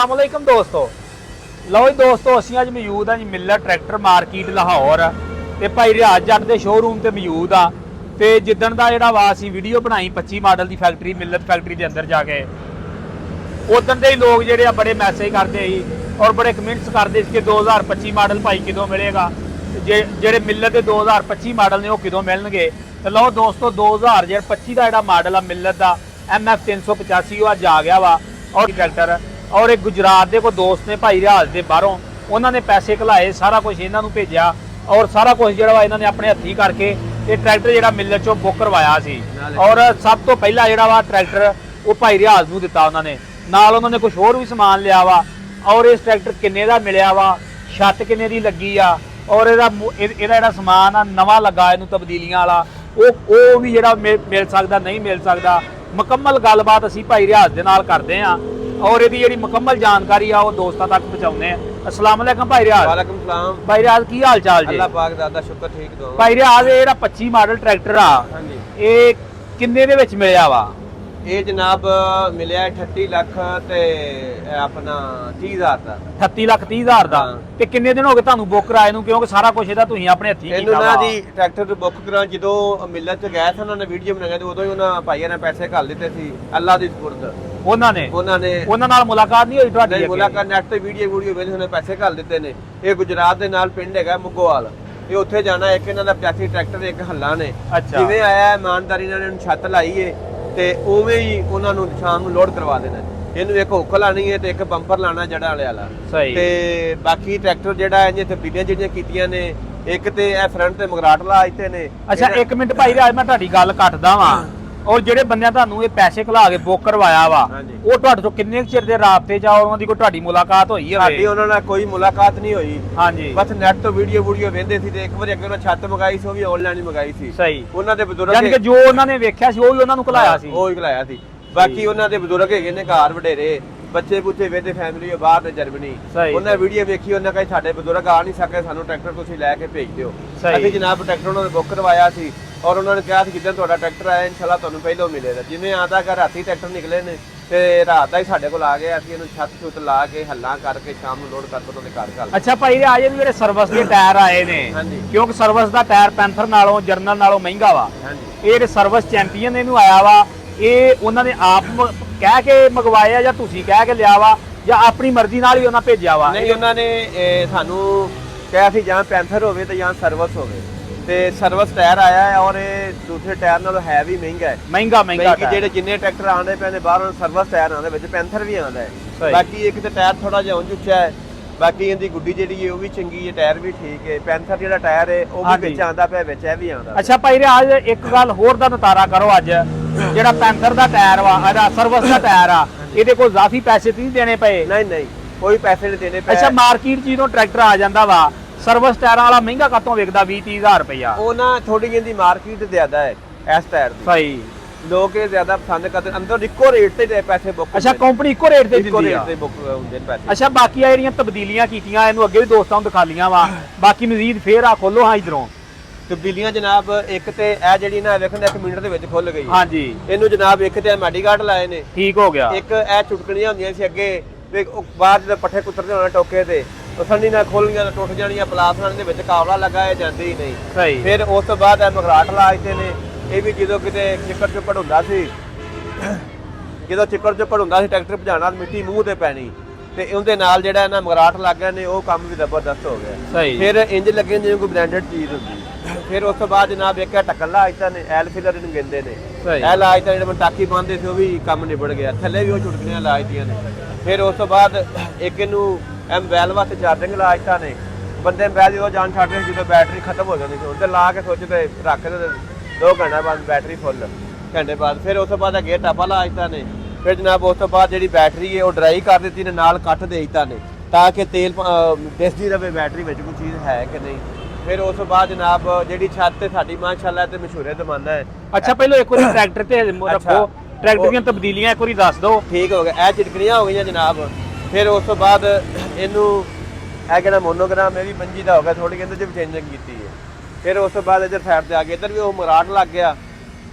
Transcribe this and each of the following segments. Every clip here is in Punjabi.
अस्सलामुअलैकुम दोस्तों, लो जी दोस्तों असीं अज मौजूद हाँ जी मिलर ट्रैक्टर मार्केट लाहौर ते भाई रियाज जट के शोरूम से मौजूद हाँ। तो जिदन का जोड़ा वा असीं वीडियो बनाई 25 मॉडल की फैक्ट्री मिलर फैक्ट्री के अंदर जाके उदन के लोग जोड़े बड़े मैसेज करते ही और बड़े कमेंट्स करते कि 2025 मॉडल भाई किदों मिलेगा, जेडे मिलर के 2025 मॉडल ने वो किदों मिलणगे। तो लो दोस्तों 2025 का जोड़ा मॉडल आ मिलर का MF 385 अज आ गया वा और ट्रैक्टर और एक गुजरात के कोई दोस्त ने भाई रियाज के बाहरों उन्होंने पैसे घलाए, सारा कुछ इन्हों भेजा और सारा कुछ जो इन्होंने अपने हथी करके ट्रैक्टर जो मिलर चो बुक करवाया सी। और सब तो पहला जो वा ट्रैक्टर वो भाई रियाज को दिता उन्होंने, नाल उन्होंने कुछ होर भी समान लिया वा। और इस ट्रैक्टर किन्ने का मिलया वा, छत किन्ने की लगी आ और ਇਹਦਾ समान आ नवा लगा इनू तब्दीलियां वाला वो भी जो मिल सकता नहीं मिल सकता। मुकम्मल गलबात असीं भाई रियाज दे नाल करदे हां और इहदी जिहड़ी मुकम्मल जानकारी आ वो दोस्तां तक पहुंचाउने आ। अस्सलाम वालेकुम भाई रियाज। वालेकुम सलाम भाई रियाज की हाल चाल जी? अल्लाह पाक दा शुक्र ठीक दो। भाई रियाज ये जेहड़ा 25 मॉडल ट्रैक्टर आ हां जी ये किन्ने दे विच मिलिया वा? ये जनाब मिलिया 38 लाख ते अपना 30,000 दा। 38 ਲੱਖ 30,000 ਦਾ। ਤੇ ਕਿੰਨੇ ਦਿਨ ਹੋ ਗਏ ਤੁਹਾਨੂੰ ਬੁੱਕ ਕਰਾਏ ਨੂੰ, ਕਿਉਂਕਿ ਸਾਰਾ ਕੁਝ ਇਹਦਾ ਤੁਸੀਂ ਆਪਣੇ ਹੱਥੀਂ ਕੀਤਾ ਵਾ? ਇਹਨਾਂ ਦੀ ਟਰੈਕਟਰ ਤੋਂ ਬੁੱਕ ਕਰਾਂ ਜਦੋਂ ਮਿਲਰ ਚ ਗਏ ਸੀ ਉਹਨਾਂ ਨੇ ਵੀਡੀਓ ਬਣਾਇਆ ਤੇ ਉਦੋਂ ਹੀ ਉਹਨਾਂ ਭਾਈਆਂ ਨੇ ਪੈਸੇ ਘੱਲ ਦਿੱਤੇ ਸੀ ਅੱਲਾਹ ਦੀ ਸਪੁਰਦ। ਉਹਨਾਂ ਨਾਲ ਮੁਲਾਕਾਤ ਨਹੀਂ ਹੋਈ ਤੁਹਾਡੀ? ਮੁਲਾਕਾਤ ਨੈਟ ਤੇ ਵੀਡੀਓ ਵੇਲੇ ਉਹਨੇ ਪੈਸੇ ਘੱਲ ਦਿੱਤੇ ਨੇ। ਇਹ ਗੁਜਰਾਤ ਦੇ ਨਾਲ ਪਿੰਡ ਹੈਗਾ ਮੁੱਗੋਵਾਲ, ਇਹ ਉੱਥੇ ਜਾਣਾ। ਇੱਕ ਇਹਨਾਂ ਦਾ 85 ਟਰੈਕਟਰ ਇੱਕ ਹੱਲਾ ਨੇ। ਜਿਵੇਂ ਆਇਆ ਇਮਾਨਦਾਰੀ ਨਾਲ ਇਹਨੂੰ ਛੱਤ ਲਾਈ ਏ ਤੇ ਉਵੇਂ ਹੀ ਉਹਨਾਂ ਨੂੰ ਸ਼ਾਮ ਨੂੰ ਲੋਡ ਕਰਵਾ ਦੇਣਾ। ਇਹਨੂੰ ਇੱਕ ਹੁੱਕ ਲਾਣੀ ਹੈ ਤੇ ਇੱਕ ਬੰਪਰ ਲਾਣਾ ਜੜਾ ਵਾਲੇ ਵਾਲਾ। ਤੇ ਬਾਕੀ ਟਰੈਕਟਰ ਜਿਹੜਾ ਇਹਨੇ ਤਬਦੀਲੀਆਂ ਜਿਹੜੀਆਂ ਕੀਤੀਆਂ ਨੇ, ਇੱਕ ਤੇ ਇਹ ਫਰੰਟ ਤੇ ਮਗਰਾਟ ਲਾ ਦਿੱਤੇ ਨੇ। ਅੱਛਾ ਇੱਕ ਮਿੰਟ ਭਾਈ ਰਾਜ ਮੈਂ ਤੁਹਾਡੀ ਗੱਲ ਕੱਟਦਾ ਵਾਂ। ਔਰ ਜਿਹੜੇ ਬੰਦਿਆਂ ਤੁਹਾਨੂੰ ਇਹ ਪੈਸੇ ਖਲਾ ਕੇ ਬੁੱਕ ਕਰਵਾਇਆ ਵਾ ਉਹ ਤੁਹਾਡੇ ਤੋਂ ਕਿੰਨੇ ਚਿਰ ਦੇ ਰਾਬਤੇ ਚ ਆ, ਉਹਨਾਂ ਦੀ ਕੋਈ ਤੁਹਾਡੀ ਮੁਲਾਕਾਤ ਹੋਈ ਹੈ? ਸਾਡੀ ਉਹਨਾਂ ਨਾਲ ਕੋਈ ਮੁਲਾਕਾਤ ਨਹੀਂ ਹੋਈ। ਹਾਂਜੀ ਬਸ ਨੈਟ ਤੋਂ ਵੀਡੀਓ ਵੇਖਦੇ ਸੀ ਤੇ ਇੱਕ ਵਾਰੀ ਅੱਗੇ ਉਹਨਾਂ ਛੱਤ ਮੰਗਾਈ ਸੀ, ਉਹ ਵੀ ਆਨਲਾਈਨ ਹੀ ਮੰਗਾਈ ਸੀ। ਸਹੀ। ਉਹਨਾਂ ਦੇ ਬਜ਼ੁਰਗ ਯਾਨੀ ਕਿ ਜੋ ਉਹਨਾਂ ਨੇ ਵੇਖਿਆ ਸੀ ਉਹ ਵੀ ਉਹਨਾਂ ਨੂੰ ਖਲਾਇਆ ਸੀ? ਉਹ ਹੀ ਖਲਾਇਆ ਸੀ। ਬਾਕੀ ਉਹਨਾਂ ਦੇ ਬਜ਼ੁਰਗ ਹੈਗੇ ਨੇ ਘਰ ਵਡੇਰੇ, ਬੱਚੇ ਬੁੱਚੇ ਵੇਦੇ ਫੈਮਿਲੀ ਬਾਹਰ ਤੇ ਜਰਮਨੀ। ਉਹਨਾਂ ਵੀਡੀਓ ਵੇਖੀ, ਉਹਨਾਂ ਕਹੇ ਸਾਡੇ ਬਜ਼ੁਰਗ ਆ ਨਹੀਂ ਸਕੇ, ਸਾਨੂੰ ਟਰੈਕਟਰ ਤੁਸੀਂ ਲੈ ਕੇ ਭੇਜ ਦਿਓ। ਅਸੀਂ ਜਨਾਬ ਟਰੈਕਟਰ ਉਹਨਾਂ ਨੇ ਬੁੱਕ ਕਰਵਾਇਆ ਸੀ ਔਰ ਉਹਨਾਂ ਨੇ ਕਿਹਾ ਸੀ ਜਿੱਦਾਂ ਤੁਹਾਡਾ ਟਰੈਕਟਰ ਆਇਆ ਇਨਸ਼ਾਅੱਲਾ ਤੁਹਾਨੂੰ ਪਹਿਲਾਂ ਮਿਲੇਗਾ। ਜਿਵੇਂ ਆਂਦਾ ਕਰ ਰਾਤੀ ਟਰੈਕਟਰ ਨਿਕਲੇ ਨੇ ਤੇ ਰਾਤ ਦਾ ਹੀ ਸਾਡੇ ਕੋਲ ਆ ਗਏ। ਅਸੀਂ ਇਹਨੂੰ ਛੱਤ ਛੁੱਤ ਲਾ ਕੇ ਹੱਲਾਂ ਕਰਕੇ ਸ਼ਾਮ ਨੂੰ ਲੋਡ ਕਰਕੇ ਉਹਨਾਂ ਦੇ ਘਰ ਘੱਲ। ਅੱਛਾ ਭਾਈ ਇਹ ਆਏ ਜਿਹੜੇ ਸਰਵਿਸ ਦੇ ਟਾਇਰ ਆਏ ਨੇ, ਕਿਉਂਕਿ ਸਰਵਿਸ ਦਾ ਟਾਇਰ ਪੈਂਥਰ ਨਾਲੋਂ ਜਰਨਲ ਨਾਲੋਂ ਮਹਿੰਗਾ ਵਾ। ਇਹ ਜਿਹੜੇ ਸਰਵਿਸ ਚੈਂਪੀਅਨ ਇਹਨੂੰ ਆਇਆ ਵਾ, ਇਹ ਉਹਨਾਂ ਨੇ ਆਪ ਕਹਿ ਕੇ ਮੰਗਵਾਇਆ ਜਾਂ ਤੁਸੀਂ ਕਹਿ ਕੇ ਲਿਆ ਵਾ ਜਾਂ ਆਪਣੀ ਮਰਜ਼ੀ ਨਾਲ ਹੀ ਉਹਨਾਂ ਭੇਜਿਆ ਵਾ? ਨਹੀਂ, ਉਹਨਾਂ ਨੇ ਸਾਨੂੰ ਕਿਹਾ ਸੀ ਜਾਂ ਪੈਂਥਰ ਹੋਵੇ ਤੇ ਜਾਂ ਸਰਵਿਸ ਹੋਵੇ ਤੇ ਸਰਵਿਸ ਟਾਇਰ ਆਇਆ ਹੈ ਔਰ ਇਹ ਦੂਸਰੇ ਟਾਇਰ ਨਾਲੋਂ ਹੈ ਵੀ ਮਹਿੰਗਾ ਹੈ। ਮਹਿੰਗਾ ਜਿਹੜੇ ਜਿੰਨੇ ਟਰੈਕਟਰ ਆਉਂਦੇ ਪਏ ਨੇ ਬਾਹਰੋਂ ਸਰਵਿਸ ਟਾਇਰ ਆਉਂਦੇ ਵਿੱਚ ਪੈਂਥਰ ਵੀ ਆਉਂਦਾ ਹੈ। ਬਾਕੀ ਇੱਕ ਤੇ ਟਾਇਰ ਥੋੜਾ ਜਿਹਾ ਉਂਝ ਉੱਚਾ ਹੈ, ਬਾਕੀ ਇਹਦੀ ਗੁੱਡੀ ਜਿਹੜੀ ਹੈ ਉਹ ਵੀ ਚੰਗੀ ਹੈ, ਟਾਇਰ ਵੀ ਠੀਕ ਹੈ। ਪੈਂਥਰ ਜਿਹੜਾ ਟਾਇਰ ਹੈ ਉਹ ਵੀ ਵਿੱਚ ਆਉਂਦਾ ਪਿਆ, ਵਿੱਚ ਇਹ ਵੀ ਆਉਂਦਾ। ਅੱਛਾ ਭਾਈ ਰਿਆਜ ਇੱਕ ਗੱਲ ਹੋਰ ਦਾ ਨਤਾਰਾ ਕਰੋ ਅੱਜ, ਜਿਹੜਾ ਪੈਂਥਰ ਦਾ ਟਾਇਰ ਵਾ ਇਹਦਾ ਸਰਵਿਸ ਦਾ ਟਾਇਰ ਆ, ਇਹਦੇ ਕੋਲ ਜ਼ਾਫੀ ਪੈਸੇ ਨਹੀਂ ਦੇਣੇ ਪਏ? ਨਹੀਂ ਕੋਈ ਪੈਸੇ ਨਹੀਂ ਦੇਣੇ ਪਏ। ਅੱਛਾ ਮਾਰਕੀਟ ਜਦੋਂ ਟਰੈਕਟਰ ਆ ਜਾਂਦਾ ਵਾ ਸਰਵਿਸ ਟਾਇਰਾਂ ਵਾਲਾ ਮਹਿੰਗਾ ਕਾਤੋਂ ਵਿਕਦਾ 20-30,000 ਰੁਪਇਆ? ਉਹ ਨਾ ਥੋੜੀ ਜਿਹੀ ਮਾਰਕੀਟ ਜ਼ਿਆਦਾ ਹੈ ਇਸ ਟਾਇਰ ਦੀ। ਸਹੀ। ਲੋਕ ਇਹ ਜ਼ਿਆਦਾ ਪਸੰਦ ਕਰਦੇ, ਅੰਦਰ ਇੱਕੋ ਰੇਟ ਤੇ ਪੈਸੇ ਬੁੱਕ। ਅੱਛਾ ਕੰਪਨੀ ਇੱਕੋ ਰੇਟ ਤੇ ਦਿੰਦੀ ਆ? ਬੁੱਕ ਹੁੰਦੇ ਨੇ ਪੈਸੇ। ਅੱਛਾ ਬਾਕੀ ਆ ਜਿਹੜੀਆਂ ਤਬਦੀਲੀਆਂ ਕੀਤੀਆਂ ਇਹਨੂੰ ਅੱਗੇ ਵੀ ਦੋਸਤਾਂ ਨੂੰ ਦਿਖਾ ਲੀਆਂ ਵਾ, ਬਾਕੀ ਮਜ਼ੀਦ ਫੇਰ ਆ ਖੋਲੋ ਹਾਂ ਇਧਰੋਂ ਤਬਦੀਲੀਆਂ ਜਨਾਬ। ਇੱਕ ਤੇ ਇਹ ਜਿਹੜੀ ਨਾ ਵੇਖਣ 1 ਮਿੰਟ ਦੇ ਵਿੱਚ ਖੁੱਲ ਗਈ। ਹਾਂਜੀ ਇਹਨੂੰ ਜਨਾਬ ਇੱਕ ਤੇ ਮੈਡੀਗਾਰਡ ਲਾਏ ਨੇ, ਠੀਕ ਹੋ ਗਿਆ। ਇੱਕ ਇਹ ਚੁਟਕਣੀਆਂ ਹੁੰਦੀਆਂ ਸੀ ਅੱਗੇ ਬਾਅਦ ਜਦੋਂ ਪੱਠੇ ਕੁੱਤਰਦੇ ਹੋਣਾ ਟੋਕੇ ਤੇ ਸੰਡੀ ਨਾਲ ਖੋਲੀਆਂ ਤਾਂ ਟੁੱਟ ਜਾਣੀਆਂ, ਪਲਾਸ ਨਾਲ ਦੇ ਵਿੱਚ ਕਾਵਲਾ ਲਗਾਇਆ ਜਾਂਦੇ ਹੀ ਨਹੀਂ। ਸਹੀ। ਫਿਰ ਉਸ ਤੋਂ ਬਾਅਦ ਇਹ ਮਗਰਾਟ ਲਾ ਦਿੱਤੇ ਨੇ। ਇਹ ਵੀ ਜਦੋਂ ਕਿਤੇ ਚਿੱਕੜ ਚੁੱਕੜ ਹੁੰਦਾ ਸੀ, ਜਦੋਂ ਚਿੱਕੜ ਚੁੱਕੜ ਹੁੰਦਾ ਸੀ ਟਰੈਕਟਰ ਭਜਾਣਾ ਮਿੱਟੀ ਮੂੰਹ ਤੇ ਪੈਣੀ ਤੇ ਉਹਦੇ ਨਾਲ ਜਿਹੜਾ ਇਹਨਾਂ ਮਗਰਾਟ ਲੱਗ ਗਏ ਨੇ, ਉਹ ਕੰਮ ਵੀ ਜ਼ਬਰਦਸਤ ਹੋ ਗਿਆ। ਫਿਰ ਇੰਜ ਲੱਗੇ ਜਿਵੇਂ ਕੋਈ ਬ੍ਰਾਂਡਡ ਚੀਜ਼ ਹੁੰਦੀ। ਫਿਰ ਉਸ ਤੋਂ ਬਾਅਦ ਜਨਾਬ ਇੱਕ ਟੱਕਰ ਲਾ ਦਿੱਤਾ ਨੇ, ਐਲ ਫਿਲਰ ਇਹਨੂੰ ਕਹਿੰਦੇ ਨੇ। ਇਹ ਲਾ ਦਿੱਤਾ ਜਿਹੜੇ ਟਾਕੀ ਬੰਨਦੇ ਸੀ ਉਹ ਵੀ ਕੰਮ ਨਿਬੜ ਗਿਆ, ਥੱਲੇ ਵੀ ਉਹ ਚੁਟਕੀਆਂ ਲਾ ਦਿੱਤੀਆਂ ਨੇ। ਫਿਰ ਉਸ ਤੋਂ ਬਾਅਦ ਇੱਕ ਇਹਨੂੰ ਮੋਬਾਈਲ ਵਾਸਤੇ ਚਾਰਜਿੰਗ ਲਾ ਦਿੱਤਾ ਨੇ। ਬੰਦੇ ਮੋਬਾਈਲ ਜਦੋਂ ਜਾਨ ਛੱਡਦੇ ਜਦੋਂ ਬੈਟਰੀ ਖਤਮ ਹੋ ਜਾਂਦੀ ਸੀ ਉਹਦੇ ਲਾ ਕੇ ਸੋਚਦੇ ਰੱਖ ਦੇ 2 ਘੰਟੇ ਬਾਅਦ ਬੈਟਰੀ ਫੁੱਲ ਘੰਟੇ ਬਾਅਦ। ਫਿਰ ਉਸ ਤੋਂ ਬਾਅਦ ਗੇਅਰ ਟਾਪਾ ਲਾ ਦਿੱਤਾ ਨੇ। ਫਿਰ ਜਨਾਬ ਉਸ ਤੋਂ ਬਾਅਦ ਜਿਹੜੀ ਬੈਟਰੀ ਹੈ ਉਹ ਡਰਾਈ ਕਰ ਦਿੱਤੀ ਨੇ, ਨਾਲ ਕੱਟ ਦੇ ਦਿੱਤਾ ਨੇ ਤਾਂ ਕਿ ਤੇਲ ਦਿਸਦੀ ਰਹੇ ਬੈਟਰੀ ਵਿੱਚ ਕੋਈ ਚੀਜ਼ ਹੈ ਕਿ ਨਹੀਂ। ਫਿਰ ਉਸ ਤੋਂ ਬਾਅਦ ਜਨਾਬ ਜਿਹੜੀ ਛੱਤ ਤੇ ਸਾਡੀ ਮਾਸ਼ਾਅੱਲਾ ਤੇ ਮਸ਼ਹੂਰੇ ਜ਼ਮਾਨਾ ਹੈ। ਅੱਛਾ ਪਹਿਲਾਂ ਇੱਕ ਵਾਰੀ ਟਰੈਕਟਰ ਤੇ ਰੱਖੋ, ਟਰੈਕਟਰ ਦੀਆਂ ਤਬਦੀਲੀਆਂ ਇੱਕ ਵਾਰੀ ਦੱਸ ਦਿਓ। ਠੀਕ ਹੋ ਗਿਆ, ਇਹ ਚਿਟਕਣੀਆਂ ਹੋ ਗਈਆਂ ਜਨਾਬ। ਫਿਰ ਉਸ ਤੋਂ ਬਾਅਦ ਇਹਨੂੰ ਇਹ ਕਿਹੜਾ ਮੋਨੋਗ੍ਰਾਮ ਇਹ ਵੀ 25 ਦਾ ਹੋ ਗਿਆ, ਥੋੜੀ ਕਹਿੰਦੇ ਜੇ ਚੇਂਜਿੰਗ ਕੀਤੀ ਹੈ। ਫਿਰ ਉਸ ਤੋਂ ਬਾਅਦ ਇੱਧਰ ਸਾਈਡ ਤੇ ਆ ਗਏ, ਇੱਧਰ ਵੀ ਉਹ ਮਰਾਟ ਲੱਗ ਗਿਆ,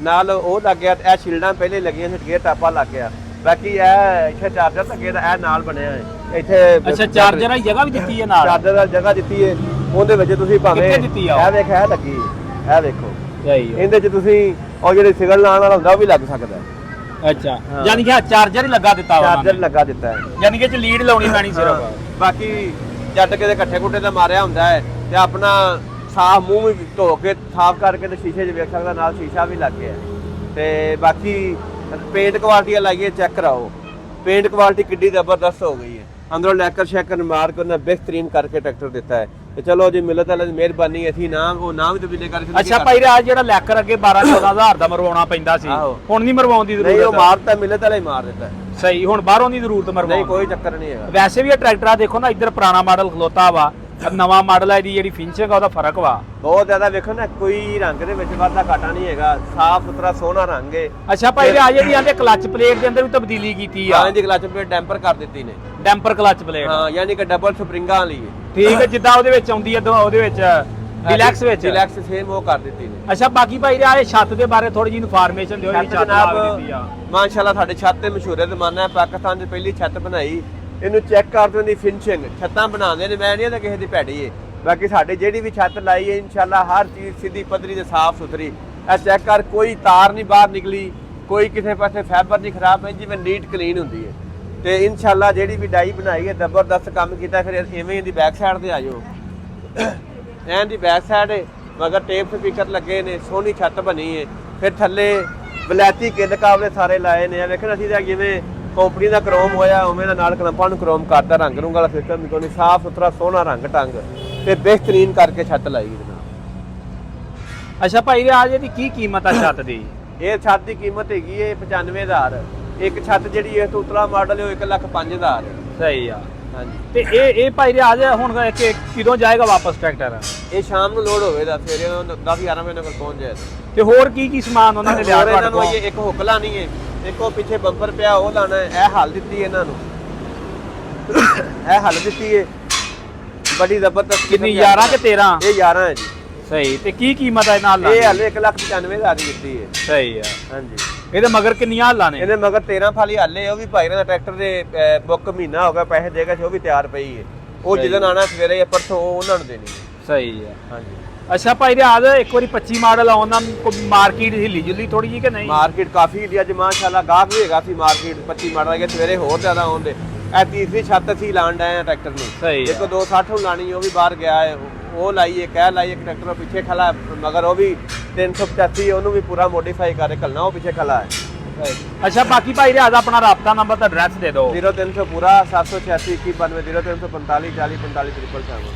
ਨਾਲ ਉਹ ਲੱਗ ਗਿਆ। ਇਹ ਸ਼ੀਲਡਾਂ ਪਹਿਲੇ ਲੱਗੀਆਂ ਸੀ, ਗੇਅਰ ਟਾਪਾ ਲੱਗ ਗਿਆ। ਬਾਕੀ ਇਹ ਇੱਥੇ ਚਾਰਜਰ ਲੱਗੇ ਦਾ ਇਹ ਨਾਲ ਬਣਿਆ ਹੈ। ਇੱਥੇ ਅੱਛਾ ਚਾਰਜਰ ਵਾਲੀ ਜਗ੍ਹਾ ਵੀ ਦਿੱਤੀ ਹੈ ਨਾਲ। ਚਾਰਜਰ ਵਾਲੀ ਜਗ੍ਹਾ ਦਿੱਤੀ ਹੈ, ਉਹਦੇ ਵਿੱਚ ਤੁਸੀਂ ਭਾਵੇਂ ਕਿੱਥੇ ਦਿੱਤੀ ਆ ਉਹ? ਇਹ ਵੇਖ ਇਹ ਲੱਗੀ ਹੈ, ਇਹ ਵੇਖੋ ਸਹੀ ਇਹਦੇ 'ਚ ਤੁਸੀਂ ਉਹ ਜਿਹੜੇ ਸਿਗਨਲ ਲਾਉਣ ਵਾਲਾ ਹੁੰਦਾ ਉਹ ਵੀ ਲੱਗ ਸਕਦਾ ਹੈ। ਅੱਛਾ ਯਾਨੀ ਕਿ ਚਾਰਜਰ ਹੀ ਲੱਗਾ ਦਿੱਤਾ ਵਾ ਚਾਰਜਰ ਲੱਗਾ ਦਿੱਤਾ ਹੈ, ਯਾਨੀ ਕਿ ਇਹ ਚ ਲੀਡ ਲਾਉਣੀ ਪੈਣੀ ਸਿਰਫ। ਬਾਕੀ ਜੱਟ ਕੇ ਦੇ ਇਕੱਠੇ ਕੁੱਟੇ ਦਾ ਮਾਰਿਆ ਹੁੰਦਾ ਹੈ ਤੇ ਆਪਣਾ ਸਾਫ ਮੂੰਹ ਵੀ ਧੋ ਕੇ ਸਾਫ ਕਰਕੇ ਤੇ ਸ਼ੀਸ਼ੇ 'ਚ ਵੇਖ ਸਕਦਾ, ਨਾਲ ਸ਼ੀਸ਼ਾ ਵੀ ਲੱਗ ਗਿਆ ਤੇ ਬਾਕੀ ਪੇਂਟ ਕੁਆਲਿਟੀ ਲਾਈਏ ਚੈੱਕ ਕਰਾਓ, ਪੇਂਟ ਕੁਆਲਿਟੀ ਕਿੱਡੀ ਜ਼ਬਰਦਸਤ ਹੋ ਗਈ ਹੈ। ਅੰਦਰੋਂ ਲੈਕਰ ਸ਼ੈਕਰ ਮਾਰ ਕੇ ਉਹਨਾਂ ਬਿਹਤਰੀਨ ਕਰਕੇ ਟਰੈਕਟਰ ਦਿੱਤਾ ਹੈ ਤੇ ਚਲੋ ਜੀ ਮਿਲਤ ਵਾਲੇ ਦੀ ਮਿਹਰਬਾਨੀ, ਅਸੀਂ ਨਾਮ ਉਹ ਨਾਮ ਵੀ ਤਬਦੀਲੀ ਕਰਕੇ ਅੱਛਾ ਭਾਈ ਰਾਜ ਜਿਹੜਾ ਲੈਕਰ ਅੱਗੇ 12-14 ਦਾ ਮਰਵਾਉਣਾ ਪੈਂਦਾ ਸੀ, ਆਹੋ। ਹੁਣ ਨਹੀਂ ਮਰਵਾਉਣ ਦੀ ਨਹੀਂ, ਉਹ ਜ਼ਰੂਰਤ। ਮਾਰਤਾ ਮਿਲਤ ਵਾਲਾ ਹੀ ਮਾਰ ਦਿੱਤਾ। ਸਹੀ, ਹੁਣ ਬਾਹਰੋਂ ਦੀ ਜ਼ਰੂਰਤ ਨਹੀਂ ਮਰਵਾਉਣ ਕੋਈ ਚੱਕਰ ਨਹੀਂ ਹੈਗਾ। ਵੈਸੇ ਵੀ ਇਹ ਟਰੈਕਟਰ ਆ ਦੇਖੋ ਨਾ, ਇੱਧਰ ਪੁਰਾਣਾ ਮਾਡਲ ਖਲੋਤਾ ਵਾ, ਨਵਾਂ ਮਾਡਲ ਹੈ, ਇਹਦੀ ਜਿਹੜੀ ਫਿਨਿਸ਼ਿੰਗ ਆ ਉਹਦਾ ਫਰਕ ਵਾ ਬਹੁਤ ਜ਼ਿਆਦਾ ਵੇਖੋ ਨਾ, ਕੋਈ ਰੰਗ ਦੇ ਵਿੱਚ ਵਾਧਾ ਘਾਟਾ ਨਹੀਂ ਹੈਗਾ, ਸਾਫ ਸੁਥਰਾ ਸੋਹਣਾ ਰੰਗ ਹੈ। ਅੱਛਾ ਭਾਈ ਰਾਜ ਜਿਹੜੀ ਆਂਦੇ ਕਲਚ ਪਲੇਟ ਦੇ ਅੰਦਰ ਵੀ ਤਬਦੀਲੀ ਕੀਤੀ ਆ, ਹਾਂ ਦੀ ਕਲਚ ਪਲੇਟ ਡੈਂਪਰ ਕਰ ਦਿੱਤੀ ਨੇ, ਡੈਂਪਰ ਕਲਚ ਪਲੇਟ। ਹਾਂ ਯਾਨੀ ਕਿ ਡਬਲ ਸਪਰਿੰਗਾਂ ਵਾਲੀ ਹੈ। ਠੀਕ ਹੈ, ਜਿੱਦਾਂ ਉਹਦੇ ਵਿੱਚ ਆਉਂਦੀ ਹੈ ਉਹਦੇ ਵਿੱਚ ਡਿਲੈਕਸ ਵਿੱਚ। ਡਿਲੈਕਸ ਸੇਮ ਉਹ ਕਰ ਦਿੱਤੀ ਨੇ। ਅੱਛਾ ਬਾਕੀ ਭਾਈ ਰਾਜ ਛੱਤ ਦੇ ਬਾਰੇ ਥੋੜੀ ਜਿਹੀ ਇਨਫੋਰਮੇਸ਼ਨ ਦਿਓ। ਛੱਤ ਜਨਾਬ ਮਾਸ਼ਾਅੱਲਾ ਸਾਡੇ ਛੱਤ ਤੇ ਮਸ਼ਹੂਰ ਜ਼ਮਾਨਾ ਹੈ, ਪਾਕਿਸਤਾਨ ਦੀ ਪਹਿਲੀ ਛੱਤ ਬਣਾਈ, ਇਹਨੂੰ ਚੈੱਕ ਕਰ ਦਿਓ ਦੀ ਫਿਨਿਸ਼ਿੰਗ, ਛੱਤਾਂ ਬਣਾਉਂਦੇ ਨੇ, ਮੈਂ ਨਹੀਂ ਤਾਂ ਕਿਸੇ ਦੀ ਭੈੜੀ ਹੈ। ਬਾਕੀ ਸਾਡੇ ਜਿਹੜੀ ਵੀ ਛੱਤ ਲਾਈ ਹੈ ਇਨਸ਼ਾਅੱਲਾ ਹਰ ਚੀਜ਼ ਸਿੱਧੀ ਪੱਧਰੀ ਤੇ ਸਾਫ਼ ਸੁਥਰੀ। ਇਹ ਚੈੱਕ ਕਰ, ਕੋਈ ਤਾਰ ਨਹੀਂ ਬਾਹਰ ਨਿਕਲੀ, ਕੋਈ ਕਿਸੇ ਪਾਸੇ ਫਾਈਬਰ ਨਹੀਂ ਖਰਾਬ ਹੈ, ਜਿਵੇਂ ਨੀਟ ਕਲੀਨ ਹੁੰਦੀ ਹੈ। ਤੇ ਇਨਸ਼ਾਅੱਲਾ ਜਿਹੜੀ ਵੀ ਡਾਈ ਬਣਾਈ ਹੈ ਜ਼ਬਰਦਸਤ ਕੰਮ ਕੀਤਾ। ਫਿਰ ਇਵੇਂ ਇਹਦੀ ਬੈਕ ਸਾਈਡ ਤੇ ਆ ਜਾਓ, ਐਂ ਦੀ ਬੈਕ ਸਾਈਡ ਹੈ, ਮਗਰ ਟੇਪ ਸਪੀਕਰ ਲੱਗੇ ਨੇ, ਸੋਹਣੀ ਛੱਤ ਬਣੀ ਹੈ। ਫਿਰ ਥੱਲੇ ਬਲੈਤੀ ਕਿੱਲ ਕਾਬਲੇ ਸਾਰੇ ਲਾਏ ਨੇ, ਵੇਖਣ ਅਸੀਂ ਤਾਂ ਜਿਵੇਂ ਕੰਪਨੀ ਦਾ ਕ੍ਰੋਮ ਹੋਇਆ ਉਵੇਂ ਦਾ ਨਾਲ ਕਲੰਪਾਂ ਨੂੰ ਕ੍ਰੋਮ ਕਰਦਾ, ਰੰਗ ਰੁੰਗ ਵਾਲਾ ਸਿਸਟਮ ਵੀ ਕੋਈ ਸਾਫ ਸੁਥਰਾ ਸੋਹਣਾ ਰੰਗ ਟੰਗ ਤੇ ਬਿਹਤਰੀਨ ਕਰਕੇ ਛੱਤ ਲਾਈ ਇਹਦੇ ਨਾਲ। ਅੱਛਾ ਭਾਈ ਰਾਜ ਇਹਦੀ ਕੀ ਕੀਮਤ ਆ ਛੱਤ ਦੀ? ਇਹ ਛੱਤ ਦੀ ਕੀਮਤ ਹੈਗੀ ਹੈ 95,000। ਇੱਕ ਛੱਤ ਜਿਹੜੀ ਹੈ ਉਤਲਾ ਮਾਡਲ ਹੈ ਉਹ 1,05,000 ਹੈ। ਸਹੀ ਆ। ਹਾਂਜੀ ਤੇ ਇਹ ਭਾਈ ਰਾਜ ਹੁਣ ਕਿਦੋਂ ਜਾਏਗਾ ਵਾਪਸ ਟਰੈਕਟਰ? ਇਹ ਸ਼ਾਮ ਨੂੰ ਲੋਡ ਹੋਵੇਗਾ, ਸਵੇਰੇ 10-11 ਵਜੇ ਕੋਲ ਪਹੁੰਚ ਜਾਏ। ਤੇ ਹੋਰ ਕੀ ਕੀ ਸਮਾਨ ਉਹਨਾਂ ਨੇ ਲਿਆ ਤੁਹਾਡੇ ਕੋਲ? ਇਹ ਇੱਕ ਹੁੱਕ ਲਾਣੀ ਹੈ, ਇੱਕ ਉਹ ਪਿੱਛੇ ਬੰਪਰ ਪਿਆ ਉਹ ਲਾਣਾ ਹੈ। ਇਹ ਹੱਲ ਦਿੱਤੀ ਇਹਨਾਂ ਨੂੰ, ਇਹ ਹੱਲ ਦਿੱਤੀ ਹੈ ਬੜੀ ਜ਼ਬਰਦਸਤ। ਕਿੰਨੀ 11 ਕਿ 13? ਇਹ 11 ਹੈ ਜੀ। ਸਹੀ, ਤੇ ਕੀ ਕੀਮਤ ਹੈ ਨਾਲ? ਇਹ ਹੱਲ 1,95,000 ਦੀ ਦਿੱਤੀ ਹੈ। ਸਹੀ ਆ। ਹਾਂਜੀ, ਇਹਦੇ ਮਗਰ ਕਿੰਨੀਆਂ ਹੱਲਾਂ ਨੇ? ਇਹਦੇ ਮਗਰ 13 ਫਾਲੀ ਹੱਲੇ, ਉਹ ਵੀ ਭਾਈ ਦਾ ਟਰੈਕਟਰ ਦੇ ਬੁੱਕ ਮਹੀਨਾ ਹੋ ਗਿਆ, ਪੈਸੇ ਦੇਗਾ ਸੀ, ਉਹ ਵੀ ਤਿਆਰ ਪਈ ਹੈ। ਉਹ ਜਿੱਦਣ ਆਣਾ ਸਵੇਰੇ ਜਾਂ ਪਰਸੋਂ ਉਹ ਉਹਨਾਂ ਨੂੰ ਦੇਣੀ ਹੈ। ਸਹੀ ਆ। ਹਾਂਜੀ। ਅੱਛਾ ਭਾਈ ਰਾਜ ਇੱਕ ਵਾਰੀ 25 ਮਾਡਲ ਆਉਂਦਾ, ਮਾਰਕੀਟ ਹਿੱਲੀ ਜੁਲੀ ਥੋੜੀ ਜਿਹੀ ਕਿ ਨਹੀਂ? ਮਾਰਕੀਟ ਕਾਫੀ ਹਿੱਲੀ ਅੱਜ ਮਾਸ਼ਾਅੱਲਾ, ਗਾਹਕ ਵੀ ਹੈਗਾ ਸੀ ਮਾਰਕੀਟ 25 ਮਾਡਲ ਆ, ਸਵੇਰੇ ਹੋਰ ਜ਼ਿਆਦਾ ਆਉਂਦੇ। ਇਹ ਤੀਸਰੀ ਛੱਤ ਅਸੀਂ ਲਾਣ ਡਏ ਆ ਟਰੈਕਟਰ ਨੂੰ। ਸਹੀ ਇੱਕ 260 ਨੂੰ ਲਾਣੀ, ਉਹ ਵੀ ਬਾਹਰ ਗਿਆ ਹੈ, ਉਹ ਲਾਈਏ ਕਹਿ ਲਾਈਏ। ਇੱਕ ਟਰੈਕਟਰ ਪਿੱਛੇ ਖਲਾ ਮਗਰ ਉਹ ਵੀ 385, ਉਹਨੂੰ ਵੀ ਪੂਰਾ ਮੋਡੀਫਾਈ ਕਰ ਘੱਲਣਾ, ਉਹ ਪਿੱਛੇ ਖਲਾ ਹੈ। ਅੱਛਾ ਬਾਕੀ ਭਾਈ ਰਾਜ ਆਪਣਾ ਰਾਬਤਾ ਨੰਬਰ ਤੇ ਐਡਰੈਸ ਦੇ ਦਿਓ। 0300 ਪੂਰਾ 786 2192 0345 40 45 777।